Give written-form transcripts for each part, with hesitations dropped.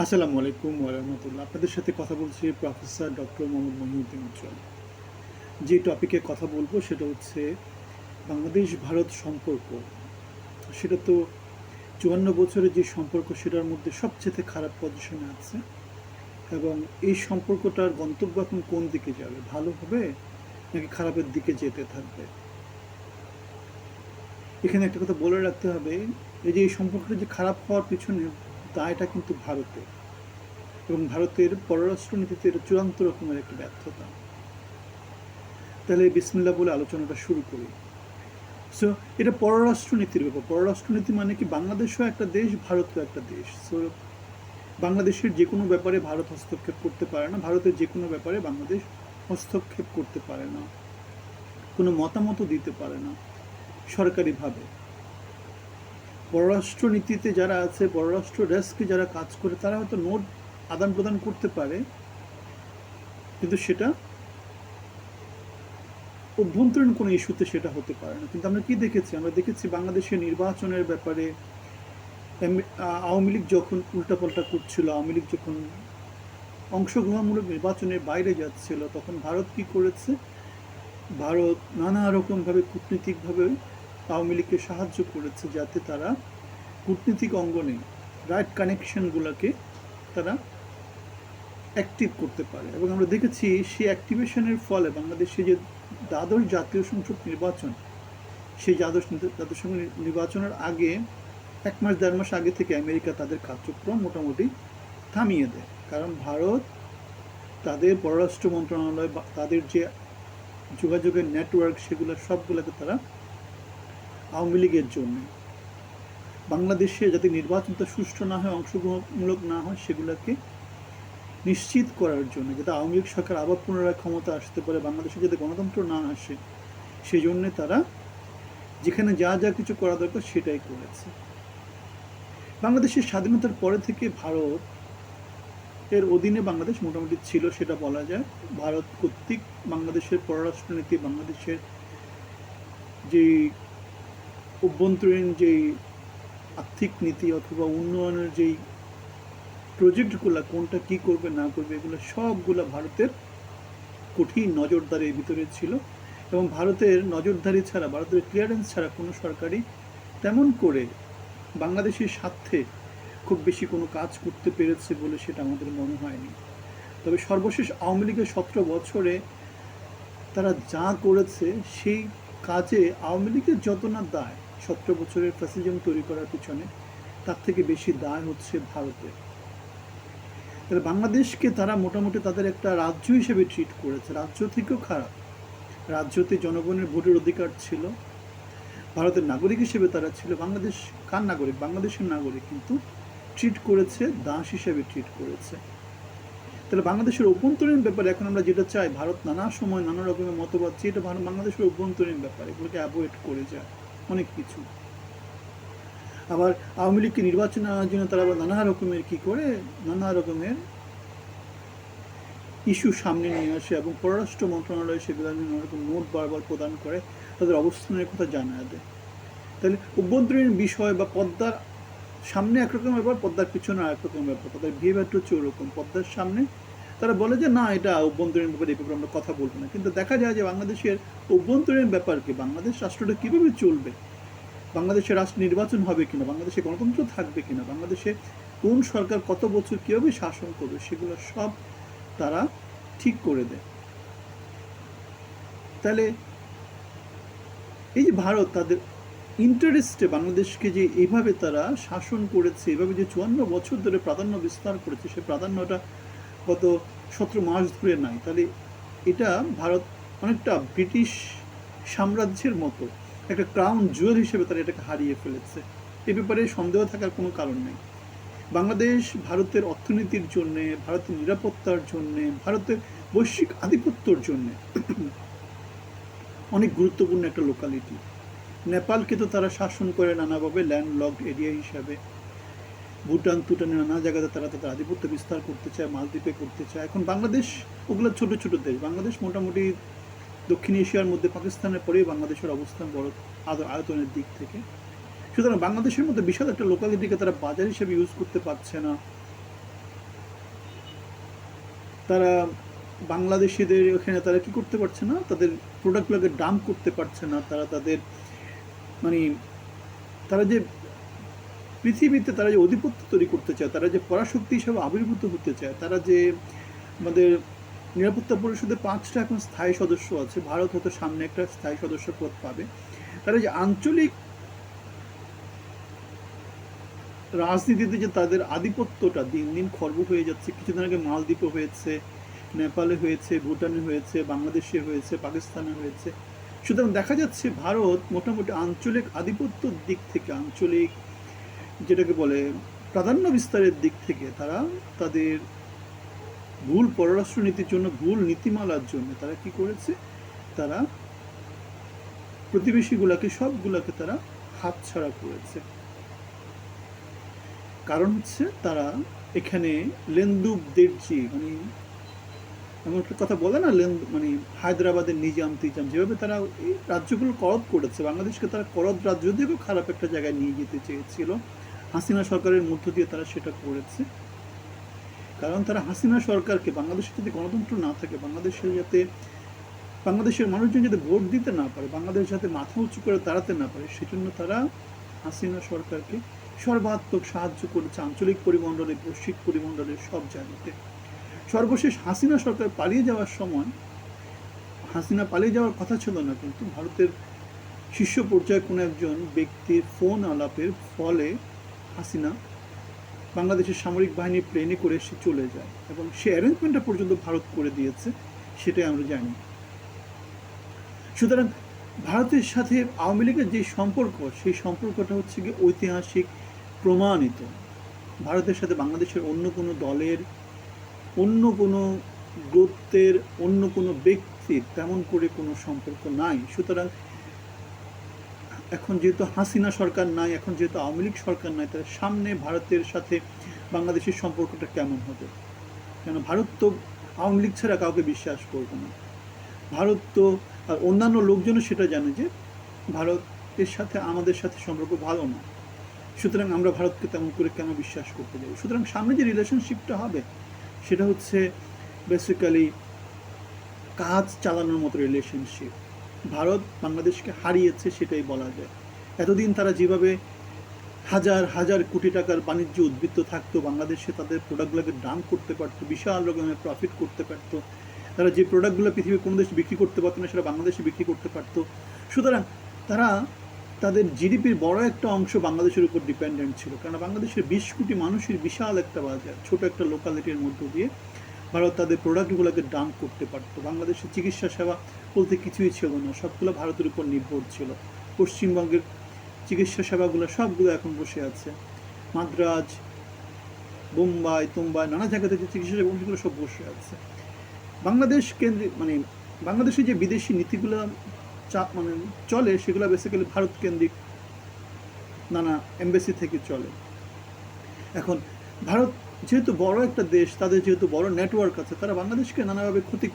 আসসালামু আলাইকুম ওরহমতুল্লাহ। আপনাদের সাথে কথা বলছি প্রফেসর ডক্টর মোহাম্মদ মহিউদ্দিন উজ্জ্বল। যে টপিকে কথা বলবো সেটা হচ্ছে বাংলাদেশ ভারত সম্পর্ক। সেটা তো ৫৪ বছরের যে সম্পর্ক সেটার মধ্যে সবচেয়ে খারাপ পজিশনে আছে, এবং এই সম্পর্কটার গন্তব্য এখন কোন দিকে যাবে, ভালো হবে নাকি খারাপের দিকে যেতে থাকবে। এখানে একটা কথা বলে রাখতে হবে, এই যে এই সম্পর্কটা যে খারাপ হওয়ার পিছনে দায়টা কিন্তু ভারতের, এবং ভারতের পররাষ্ট্রনীতিতে এটা চূড়ান্ত রকমের একটা ব্যর্থতা। তাহলে বিসমিল্লাহ বলে আলোচনাটা শুরু করি। সো এটা পররাষ্ট্রনীতির ব্যাপার। পররাষ্ট্রনীতি মানে কি, বাংলাদেশও একটা দেশ, ভারতও একটা দেশ। সো বাংলাদেশের যে কোনো ব্যাপারে ভারত হস্তক্ষেপ করতে পারে না, ভারতের যে কোনো ব্যাপারে বাংলাদেশ হস্তক্ষেপ করতে পারে না, কোনো মতামতও দিতে পারে না সরকারিভাবে। পররাষ্ট্রনীতিতে যারা আছে, পররাষ্ট্র ডেস্কে যারা কাজ করে, তারা হয়তো নোট আদান প্রদান করতে পারে, কিন্তু সেটা অভ্যন্তরীণ কোনো ইস্যুতে সেটা হতে পারে না। কিন্তু আমরা কি দেখেছি, আমরা দেখেছি বাংলাদেশের নির্বাচনের ব্যাপারে আওয়ামী লীগ যখন উল্টাপাল্টা করছিল, আওয়ামী লীগ যখন অংশগ্রহণমূলক নির্বাচনের বাইরে যাচ্ছিল, তখন ভারত কি করেছে, ভারত নানা রকমভাবে কূটনীতিকভাবে আওয়ামী লীগকে সাহায্য করেছে, যাতে তারা কূটনীতিক অঙ্গনে রাইট কানেকশনগুলোকে তারা অ্যাক্টিভ করতে পারে। এবং আমরা দেখেছি সেই অ্যাক্টিভেশনের ফলে বাংলাদেশে যে দ্বাদশ জাতীয় সংসদ নির্বাচন, সেই জাতীয় সংসদ নির্বাচনের আগে ১ মাস ১.৫ মাস আগে থেকে আমেরিকা তাদের কার্যক্রম মোটামুটি থামিয়ে দেয়। কারণ ভারত তাদের পররাষ্ট্র মন্ত্রণালয় বা তাদের যে যোগাযোগের নেটওয়ার্ক, সেগুলো সবগুলোকে তারা আওয়ামী লীগের জন্য, বাংলাদেশে যাতে নির্বাচনটা সুষ্ঠু না হয়, অংশগ্রহণমূলক না হয়, সেগুলোকে নিশ্চিত করার জন্য, যাতে আওয়ামী লীগ সরকার আবার পুনরায় ক্ষমতা আসতে পারে, বাংলাদেশে যাতে গণতন্ত্র না আসে, সেই জন্যে তারা যেখানে যা যা কিছু করা দরকার সেটাই করেছে। বাংলাদেশের স্বাধীনতার পরে থেকে ভারত এর অধীনে বাংলাদেশ মোটামুটি ছিল, সেটা বলা যায়। ভারত কর্তৃক বাংলাদেশের পররাষ্ট্রনীতি, বাংলাদেশের যেই অভ্যন্তরীণ যেই আর্থিক নীতি অথবা উন্নয়নের যেই প্রজেক্টগুলো, কোনটা কি করবে না করবে, এগুলো সবগুলো ভারতের কঠিন নজরদারির ভিতরে ছিল। এবং ভারতের নজরদারি ছাড়া, ভারতের ক্লিয়ারেন্স ছাড়া কোনো সরকারই তেমন করে বাংলাদেশের স্বার্থে খুব বেশি কোনো কাজ করতে পেরেছে বলে সেটা আমাদের মনে হয়নি। তবে সর্বশেষ আওয়ামী লীগের ১৭ বছরে তারা যা করেছে, সেই কাজে আওয়ামী লীগের যত না দায় ১৭ বছরের ফ্যাসিজম তৈরি করার পিছনে, তার থেকে বেশি দায় হচ্ছে ভারতের। তাহলে বাংলাদেশকে তারা মোটামুটি তাদের একটা রাজ্য হিসেবে ট্রিট করেছে, রাজ্য থেকেও খারাপ। রাজ্যতে জনগণের ভোটের অধিকার ছিল, ভারতের নাগরিক হিসেবে তারা ছিল। বাংলাদেশ কার নাগরিক? বাংলাদেশের নাগরিক, কিন্তু ট্রিট করেছে দাস হিসেবে ট্রিট করেছে। তাহলে বাংলাদেশের অভ্যন্তরীণ ব্যাপারে এখন আমরা যেটা চাই, ভারত নানা সময় নানা রকমের মতবাদ, এটা বাংলাদেশের অভ্যন্তরীণ ব্যাপার, এগুলোকে অ্যাভয়েড করে যায় অনেক কিছু। আবার আওয়ামী লীগকে নির্বাচনে আনার জন্য তারা আবার নানা রকমের কি করে, নানা রকমের ইস্যু সামনে নিয়ে আসে, এবং পররাষ্ট্র মন্ত্রণালয় সেগুলো নিয়ে নানা রকম নোট বারবার প্রদান করে, তাদের অবস্থানের কথা জানা দেয়। তাহলে অভ্যন্তরীণ বিষয় বা পদ্মার সামনে একরকম ব্যাপার, পদ্মার পিছনে আর একরকম ব্যাপার, তাদের বিহেভিয়ারটা হচ্ছে ওরকম। পদ্মার সামনে তারা বলে যে না, এটা অভ্যন্তরীণ ব্যাপার, এই ব্যাপারে আমরা কথা বলবো না। কিন্তু দেখা যায় যে বাংলাদেশের অভ্যন্তরীণ ব্যাপারকে, বাংলাদেশ রাষ্ট্রটা কীভাবে চলবে, বাংলাদেশের রাষ্ট্র নির্বাচন হবে কিনা, বাংলাদেশে গণতন্ত্র থাকবে কিনা, বাংলাদেশে কোন সরকার কত বছর কীভাবে শাসন করবে, সেগুলো সব তারা ঠিক করে দেয়। তাহলে এই যে ভারত তাদের ইন্টারেস্টে বাংলাদেশকে যে এইভাবে তারা শাসন করেছে, এভাবে যে ৫৪ বছর ধরে প্রাধান্য বিস্তার করেছে, সে প্রাধান্যটা গত ১৭ মাস ধরে নাই। তাহলে এটা ভারত অনেকটা ব্রিটিশ সাম্রাজ্যের মতো একটা ক্রাউন জুয়েল হিসেবে তারা এটাকে হারিয়ে ফেলেছে। এ ব্যাপারে সন্দেহ থাকার কোনো কারণ নেই। বাংলাদেশ ভারতের অর্থনীতির জন্যে, ভারতের নিরাপত্তার জন্যে, ভারতের বৈশ্বিক আধিপত্যর জন্যে অনেক গুরুত্বপূর্ণ একটা লোকালিটি। নেপালকে তো তারা শাসন করে নানাভাবে, ল্যান্ডলকড এরিয়া হিসাবে। ভুটান টুটানে নানা জায়গাতে তারা তাদের আধিপত্য বিস্তার করতে চায়, মালদ্বীপে করতে চায়। এখন বাংলাদেশ ওগুলো ছোট ছোট দেশ। বাংলাদেশ মোটামুটি দক্ষিণ এশিয়ার মধ্যে পাকিস্তানের পরেই বাংলাদেশের অবস্থান বড় আয়তনের দিক থেকে। সুতরাং বাংলাদেশের মধ্যে বিশাল একটা লোকালিটিকে তারা বাজার হিসেবে ইউজ করতে পারছে না, তারা বাংলাদেশিদের ওখানে তারা কি করতে পারছে না, তাদের প্রোডাক্টগুলোকে ডাম্প করতে পারছে না, তারা তাদের মানে তারা যে পৃথিবীতে তারা যে আধিপত্য তৈরি করতে চায়, তারা যে পরাশক্তি হিসাবে আবির্ভূত হতে চায়, তারা যে আমাদের নিরাপত্তা পরিষদে 5টা এখন স্থায়ী সদস্য আছে, ভারত হয়তো সামনে একটা স্থায়ী সদস্য পদ পাবে, তারা যে আঞ্চলিক রাজনীতিতে যে তাদের আধিপত্যটা দিন দিন খর্ব হয়ে যাচ্ছে। কিছুদিন আগে মালদ্বীপে হয়েছে, নেপালে হয়েছে, ভুটানে হয়েছে, বাংলাদেশে হয়েছে, পাকিস্তানে হয়েছে। সুতরাং দেখা যাচ্ছে ভারত মোটামুটি আঞ্চলিক আধিপত্যর দিক থেকে, আঞ্চলিক যেটাকে বলে প্রাধান্য বিস্তারের দিক থেকে তারা তাদের ভুল পররাষ্ট্রনীতির জন্য, ভুল নীতিমালার জন্য তারা কি করেছে, তারা প্রতিবেশীগুলাকে সবগুলাকে তারা হাতছাড়া করেছে। কারণ হচ্ছে তারা এখানে লেন্দুব দেড়জি মানে এমন একটা কথা বলে না, মানে হায়দ্রাবাদের নিজাম টিজাম, যেভাবে তারা এই রাজ্যগুলো করদ করেছে, বাংলাদেশকে তারা করদ রাজ্য দিয়েও খারাপ একটা জায়গায় নিয়ে যেতে চেয়েছিল। হাসিনা সরকারের মধ্য দিয়ে তারা সেটা করেছে। কারণ তারা হাসিনা সরকারকে, বাংলাদেশে যদি গণতন্ত্র না থাকে, বাংলাদেশের মানুষজন যাতে ভোট দিতে না পারে, বাংলাদেশ যাতে মাথা উঁচু করে দাঁড়াতে না পারে, সেজন্য তারা হাসিনা সরকারকে সর্বাত্মক সাহায্য করেছে আঞ্চলিক পরিমণ্ডলে, বৈশ্বিক পরিমণ্ডলে, সব জায়গাতে। সর্বশেষ হাসিনা সরকার পালিয়ে যাওয়ার সময়, হাসিনা পালিয়ে যাওয়ার কথা ছিল না, কিন্তু ভারতের শীর্ষ পর্যায়ে কোনো একজন ব্যক্তির ফোন আলাপের ফলে হাসিনা বাংলাদেশের সামরিক বাহিনী প্লেনে করে সে চলে যায়, এবং সে অ্যারেঞ্জমেন্টটা পর্যন্ত ভারত করে দিয়েছে, সেটাই আমরা জানি। সুতরাং ভারতের সাথে আওয়ামী লীগের যে সম্পর্ক, সেই সম্পর্কটা হচ্ছে গিয়ে ঐতিহাসিক প্রমাণিত। ভারতের সাথে বাংলাদেশের অন্য কোনো দলের, অন্য কোনো গোত্রের, অন্য কোনো ব্যক্তির তেমন করে কোনো সম্পর্ক নাই। সুতরাং এখন যেহেতু হাসিনা সরকার নাই, এখন যেহেতু আওয়ামী লীগ সরকার নাই, তার সামনে ভারতের সাথে বাংলাদেশের সম্পর্কটা কেমন হবে? কেন ভারত তো আওয়ামী লীগ ছাড়া কাউকে বিশ্বাস করবে না। ভারত তো, আর অন্যান্য লোকজনও সেটা জানে যে ভারতের সাথে আমাদের সাথে সম্পর্ক ভালো না, সুতরাং আমরা ভারতকে তেমন করে কেন বিশ্বাস করতে যাই? সুতরাং সামনে যে রিলেশনশিপটা হবে সেটা হচ্ছে বেসিক্যালি কাজ চালানোর মতো রিলেশনশিপ। ভারত বাংলাদেশকে হারিয়েছে সেটাই বলা যায়। এতদিন তারা যেভাবে হাজার হাজার কোটি টাকার বাণিজ্য উদ্বৃত্ত থাকতো, বাংলাদেশে তাদের প্রোডাক্টগুলোকে ডাম্প করতে পারতো, বিশাল রকমের প্রফিট করতে পারতো, তারা যে প্রোডাক্টগুলো পৃথিবীর কোনো দেশে বিক্রি করতে পারতো না, সেটা বাংলাদেশে বিক্রি করতে পারতো। সুতরাং তারা তাদের জিডিপির বড় একটা অংশ বাংলাদেশের উপর ডিপেন্ডেন্ট ছিল, কারণ বাংলাদেশের 20 কোটি মানুষের বিশাল একটা বাজার, ছোট একটা লোকালিটির মধ্য দিয়ে ভারত তাদের প্রোডাক্টগুলোকে ডাম্প করতে পারতো। বাংলাদেশের চিকিৎসা সেবা বলতে কিছুই ছিল না, সবগুলো ভারতের উপর নির্ভর ছিল। পশ্চিমবঙ্গের চিকিৎসা সেবাগুলো সবগুলো এখন বসে আছে মাদ্রাজ, বোম্বাই, নানা জায়গাতে যে চিকিৎসা সেবাগুলো সব বসে আছে। বাংলাদেশ কেন্দ্রিক মানে বাংলাদেশে যে বিদেশি নীতিগুলো মানে চলে, সেগুলো বেসিক্যালি ভারত কেন্দ্রিক নানা এমবেসি থেকে চলে। এখন ভারত যেহেতু বড় একটা দেশ, তাদের যেহেতু বড় নেটওয়ার্ক আছে, তারা বাংলাদেশকে নানাভাবে ক্ষতি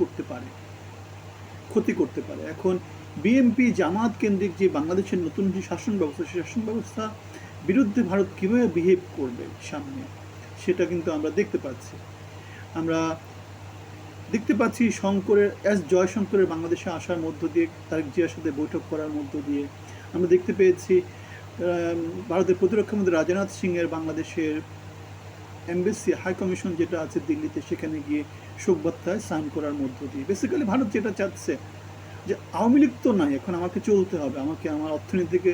করতে পারে। এখন বিএনপি জামাত কেন্দ্রিক যে বাংলাদেশের নতুন যে শাসন ব্যবস্থা, সেই শাসন ব্যবস্থা বিরুদ্ধে ভারত কীভাবে বিহেভ করবে সামনে, সেটা কিন্তু আমরা দেখতে পাচ্ছি জয়শঙ্করের বাংলাদেশে আসার মধ্য দিয়ে, তারেক জিয়ার সাথে বৈঠক করার মধ্য দিয়ে আমরা দেখতে পেয়েছি ভারতের প্রতিরক্ষামন্ত্রী রাজনাথ সিংয়ের বাংলাদেশের এমবেসি হাই কমিশন যেটা আছে দিল্লিতে, সেখানে গিয়ে শোকবার্তায় সাইন করার মধ্য দিয়ে বেসিক্যালি ভারত যেটা চাচ্ছে যে আওয়ামী লীগ তো নাই, এখন আমাকে চলতে হবে, আমাকে আমার অর্থনীতিকে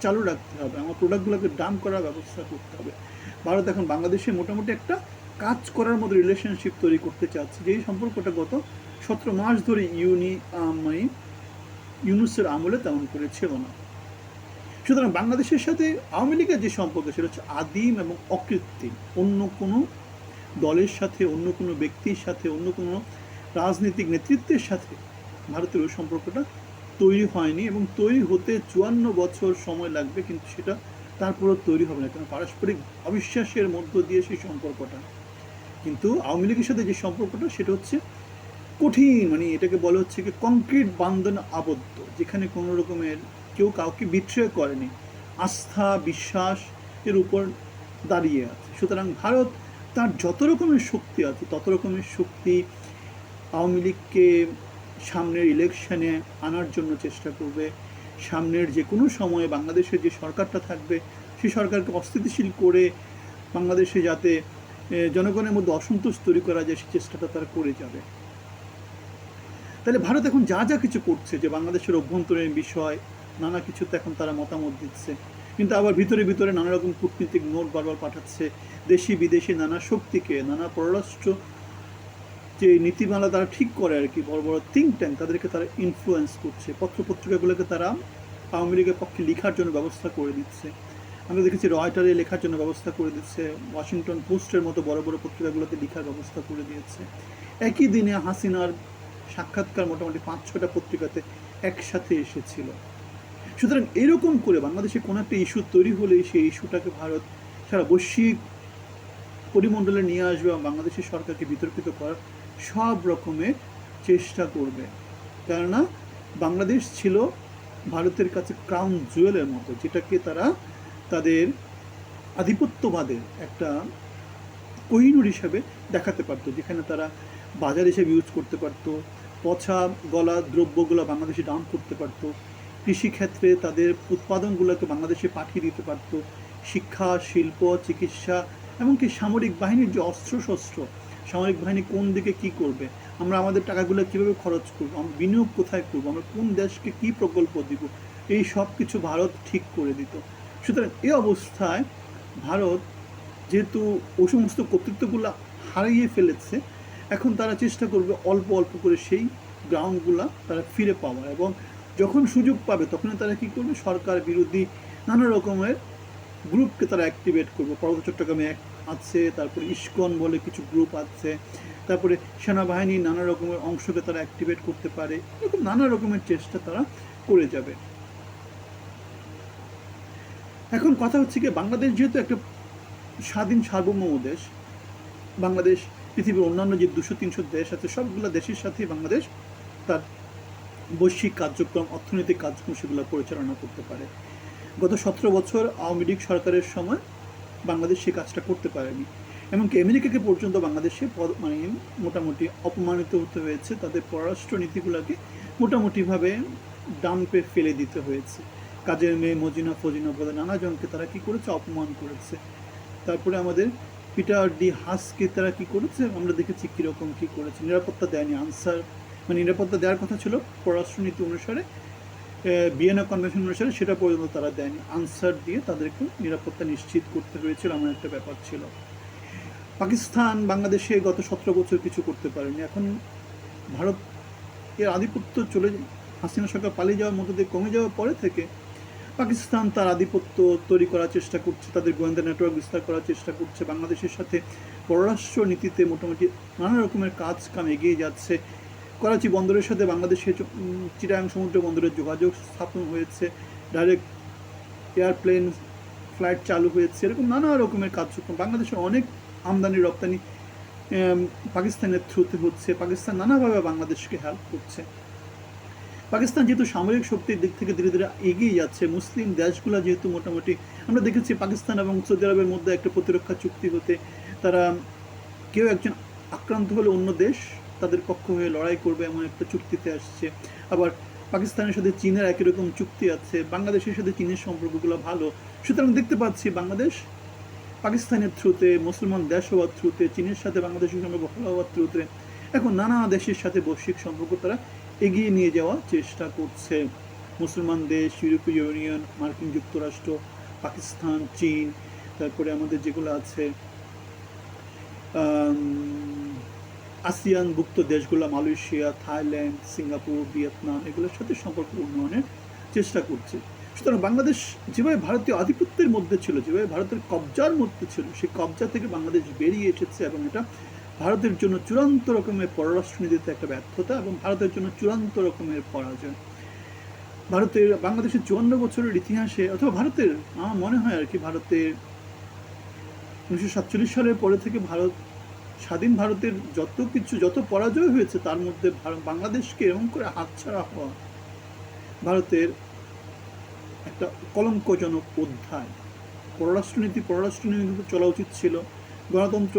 চালু রাখতে হবে, আমার প্রোডাক্টগুলোকে ডাম্প করার ব্যবস্থা করতে হবে। ভারত এখন বাংলাদেশে মোটামুটি একটা কাজ করার মতো রিলেশনশিপ তৈরি করতে চাচ্ছে, যেই সম্পর্কটা গত 17 মাস ধরে ইউনূসের আমলে তেমন করে ছিল না। সুতরাং বাংলাদেশের সাথে আওয়ামী লীগের যে সম্পর্ক, সেটা হচ্ছে আদিম এবং অকৃত্রিম। অন্য কোনো দলের সাথে, অন্য কোনো ব্যক্তির সাথে, অন্য কোনো রাজনৈতিক নেতৃত্বের সাথে ভারতের ওই সম্পর্কটা তৈরি হয়নি, এবং তৈরি হতে 54 বছর সময় লাগবে, কিন্তু সেটা তারপরও তৈরি হবে না, কারণ পারস্পরিক অবিশ্বাসের মধ্য দিয়ে সেই সম্পর্কটা। কিন্তু আওয়ামী লীগের সাথে যে সম্পর্কটা, সেটা হচ্ছে কঠিন, মানে এটাকে বলা হচ্ছে কি কংক্রিট বান্ধনে আবদ্ধ, যেখানে কোনো রকমের কেউ কাউকে বিট্রে করেনি, আস্থা বিশ্বাস এর উপর দাঁড়িয়ে আছে। সুতরাং ভারত তার যত রকমের শক্তি আছে তত রকমের শক্তি আওয়ামী লীগকে সামনের ইলেকশনে আনার জন্য চেষ্টা করবে। সামনের যে কোনো সময়ে বাংলাদেশের যে সরকারটা থাকবে সেই সরকারকে অস্থিতিশীল করে বাংলাদেশে যাতে জনগণের মধ্যে অসন্তোষ তৈরি করা যায় সেই চেষ্টাটা তারা করে যাবে। তাহলে ভারত এখন যা যা কিছু করছে, যে বাংলাদেশের অভ্যন্তরীণ বিষয় নানা কিছুতে এখন তারা মতামত দিচ্ছে, কিন্তু আবার ভিতরে ভিতরে নানা রকম কূটনীতিক নোট বারবার পাঠাচ্ছে দেশি বিদেশি নানা শক্তিকে, নানা পররাষ্ট্র যে নীতিমালা তারা ঠিক করে আর কি, বড় বড় থিঙ্ক ট্যাঙ্ক তাদেরকে তারা ইনফ্লুয়েন্স করছে, পত্রপত্রিকাগুলোকে তারা আওয়ামী লীগের পক্ষে লেখার জন্য ব্যবস্থা করে দিচ্ছে। আমরা দেখেছি রয়টারে লেখার জন্য ব্যবস্থা করে দিচ্ছে, ওয়াশিংটন পোস্টের মতো বড় বড় পত্রিকাগুলোতে লেখার ব্যবস্থা করে দিয়েছে। একই দিনে হাসিনার সাক্ষাৎকার মোটামুটি 5-6টা পত্রিকাতে একসাথে এসেছিল। সুতরাং এরকম করে বাংলাদেশে কোনো একটা ইস্যু তৈরি হলেই সেই ইস্যুটাকে ভারত সারা বৈশ্বিক পরিমণ্ডলে নিয়ে আসবে এবং বাংলাদেশের সরকারকে বিতর্কিত করার সব রকমের চেষ্টা করবে। কেননা বাংলাদেশ ছিল ভারতের কাছে ক্রাউন জুয়েলের মতো, যেটাকে তারা তাদের আধিপত্যবাদের একটা কোহিনূর হিসাবে দেখাতে পারতো, যেখানে তারা বাজার হিসেবে ইউজ করতে পারতো, পচা গলা দ্রব্যগুলো বাংলাদেশে ডাম্প করতে পারতো, কৃষিক্ষেত্রে তাদের উৎপাদনগুলোকে বাংলাদেশে পাঠিয়ে দিতে পারতো, শিক্ষা, শিল্প, চিকিৎসা, এমনকি সামরিক বাহিনীর যে অস্ত্রশস্ত্র, সামরিক বাহিনী কোন দিকে কি করবে, আমরা আমাদের টাকাগুলো কীভাবে খরচ করবো, আমরা বিনিয়োগ কোথায় করবো, আমরা কোন দেশকে কী প্রকল্প দিব, এই সব কিছু ভারত ঠিক করে দিত। সুতরাং এই অবস্থায় ভারত যেহেতু ওই সমস্ত কর্তৃত্বগুলো হারিয়ে ফেলেছে, এখন তারা চেষ্টা করবে অল্প অল্প করে সেই গ্রাউন্ডগুলো তারা ফিরে পাওয়া, এবং যখন সুযোগ পাবে তখনই তারা কী করবে, সরকার বিরোধী নানা রকমের গ্রুপকে তারা অ্যাক্টিভেট করবে। পার্বত্য চট্টগ্রামে আছে, তারপরে ইস্কন বলে কিছু গ্রুপ আছে, তারপরে সেনাবাহিনীর নানা রকমের অংশকে তারা অ্যাক্টিভেট করতে পারে, এরকম নানা রকমের চেষ্টা তারা করে যাবে। এখন কথা হচ্ছে কি, বাংলাদেশ যেহেতু একটা স্বাধীন সার্বভৌম দেশ, বাংলাদেশ পৃথিবীর অন্যান্য যে 200-300 দেশ আছে সবগুলো দেশের সাথেই বাংলাদেশ তার বৈশ্বিক কার্যক্রম, অর্থনৈতিক কার্যক্রম সেগুলো পরিচালনা করতে পারে। গত 17 বছর আওয়ামী লীগ সরকারের সময় বাংলাদেশ সে কাজটা করতে পারেনি, এমনকি আমেরিকাকে পর্যন্ত বাংলাদেশে মানে মোটামুটি অপমানিত হতে হয়েছে, তাদের পররাষ্ট্র নীতিগুলোকে মোটামুটিভাবে ডাম্পে ফেলে দিতে হয়েছে। কাজের মেয়ে মজিনা ফজিনা বলে নানা জনকে তারা কী করেছে, অপমান করেছে। তারপরে আমাদের পিটার ডি হাসকে তারা কী করেছে আমরা দেখেছি কীরকম কী করেছে, নিরাপত্তা দেয়নি, আনসার মানে নিরাপত্তা দেওয়ার কথা ছিল পররাষ্ট্রনীতি অনুসারে, ভিয়েনা কনভেনশন অনুসারে, সেটা পর্যন্ত তারা দেয়নি, আনসার দিয়ে তাদেরকে নিরাপত্তা নিশ্চিত করতে হয়েছিল, এমন একটা ব্যাপার ছিল। পাকিস্তান বাংলাদেশে গত 17 বছর কিছু করতে পারেনি। এখন ভারত এর আধিপত্য চলে, হাসিনা সরকার পালিয়ে যাওয়ার মধ্যে দিয়ে কমে যাওয়ার পরে থেকে পাকিস্তান তার আধিপত্য তৈরি করার চেষ্টা করছে, তাদের গোয়েন্দা নেটওয়ার্ক বিস্তার করার চেষ্টা করছে, বাংলাদেশের সাথে পররাষ্ট্র নীতিতে মোটামুটি নানা রকমের কাম এগিয়ে যাচ্ছে। করাচি বন্দরের সাথে বাংলাদেশের চিটাগাং সমুদ্র বন্দরের যোগাযোগ স্থাপন হয়েছে, ডাইরেক্ট এয়ারপ্লেন ফ্লাইট চালু হয়েছে, এরকম নানা রকমের কার্যক্রম বাংলাদেশের অনেক আমদানি রপ্তানি পাকিস্তানের থ্রুতে হচ্ছে। পাকিস্তান নানাভাবে বাংলাদেশকে হেল্প করছে। পাকিস্তান যেহেতু সামরিক শক্তির দিক থেকে ধীরে ধীরে এগিয়ে যাচ্ছে, মুসলিম দেশগুলো যেহেতু মোটামুটি আমরা দেখেছি পাকিস্তান এবং সৌদি আরবের মধ্যে একটা প্রতিরক্ষা চুক্তি হতে, তারা কেউ একজন আক্রান্ত হলে অন্য দেশ তাদের পক্ষ হয়ে লড়াই করবে এমন একটা চুক্তিতে আসছে। আবার পাকিস্তানের সাথে চীনের একই রকম চুক্তি আছে, বাংলাদেশের সাথে চীনের সম্পর্কগুলো ভালো। সুতরাং দেখতে পাচ্ছি বাংলাদেশ পাকিস্তানের থ্রুতে, মুসলমান দেশ হওয়ার থ্রুতে, চীনের সাথে বাংলাদেশের সম্পর্ক ভালো হওয়ার থ্রুতে এখন নানা দেশের সাথে বৈশ্বিক সম্পর্ক তারা এগিয়ে নিয়ে যাওয়ার চেষ্টা করছে। মুসলমান দেশ, ইউরোপীয় ইউনিয়ন, মার্কিন যুক্তরাষ্ট্র, পাকিস্তান, চীন, তারপরে আমাদের যেগুলো আছে আসিয়ানভুক্ত দেশগুলো, মালয়েশিয়া, থাইল্যান্ড, সিঙ্গাপুর, ভিয়েতনাম, এগুলোর সাথে সম্পর্ক উন্নয়নের চেষ্টা করছে। সুতরাং বাংলাদেশ যেভাবে ভারতীয় আধিপত্যের মধ্যে ছিল, যেভাবে ভারতের কবজার মধ্যে ছিল, সেই কবজা থেকে বাংলাদেশ বেরিয়ে এসেছে এবং এটা ভারতের জন্য চূড়ান্ত রকমের পররাষ্ট্রনীতিতে একটা ব্যর্থতা এবং ভারতের জন্য চূড়ান্ত রকমের পরাজয়। ভারতের বাংলাদেশের 54 বছরের ইতিহাসে, অথবা ভারতের আমার মনে হয় আর কি, ভারতের 1947 সালের পরে থেকে ভারত স্বাধীন ভারতের যত কিছু, যত পরাজয় হয়েছে তার মধ্যে বাংলাদেশকে এরকম করে হাতছাড়া হওয়া ভারতের একটা কলঙ্কজনক অধ্যায়। পররাষ্ট্রনীতি চলা উচিত ছিল, গণতন্ত্র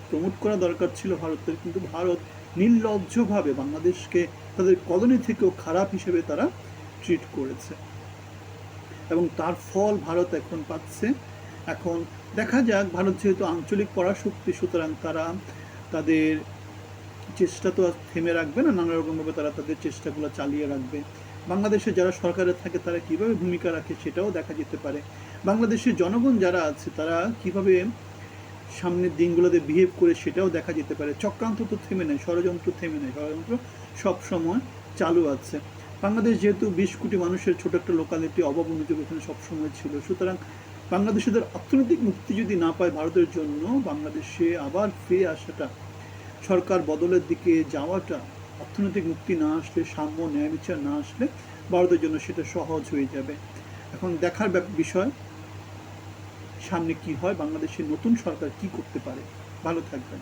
প্রমোট করা দরকার ছিল ভারতের, কিন্তু ভারত নির্লজ্জভাবে বাংলাদেশকে তাদের কলোনি থেকেও খারাপ হিসেবে তারা ট্রিট করেছে, এবং তার ফল ভারত এখন পাচ্ছে। এখন দেখা যাক, ভারত যেহেতু আঞ্চলিক পরাশক্তি, সুতরাং তারা তাদের চেষ্টা তো আর থেমে রাখবে না, নানা রকমভাবে তারা তাদের চেষ্টাগুলো চালিয়ে রাখবে। বাংলাদেশে যারা সরকারে থাকে তারা কিভাবে ভূমিকা রাখে সেটাও দেখা যেতে পারে। বাংলাদেশের জনগণ যারা আছে তারা কিভাবে সামনের দিনগুলোতে বিহেভ করে সেটাও দেখা যেতে পারে। চক্রান্ত তো থেমে নেই, ষড়যন্ত্র থেমে নেই, ষড়যন্ত্র সবসময় চালু আছে। বাংলাদেশ যেহেতু 20 কোটি মানুষের ছোট একটা লোকালিটি, অভাব অনুযোগ এখানে সবসময় ছিল, সুতরাং বাংলাদেশিদের অর্থনৈতিক মুক্তি যদি না পায় ভারতের জন্য, বাংলাদেশে আবার ফিরে আসাটা, সরকার বদলের দিকে যাওয়াটা, অর্থনৈতিক মুক্তি না আসলে, সাম্য ন্যায় বিচার না আসলে ভারতের জন্য সেটা সহজ হয়ে যাবে। এখন দেখার বিষয় সামনে কি হয়, বাংলাদেশের নতুন সরকার কি করতে পারে। ভালো থাকবেন।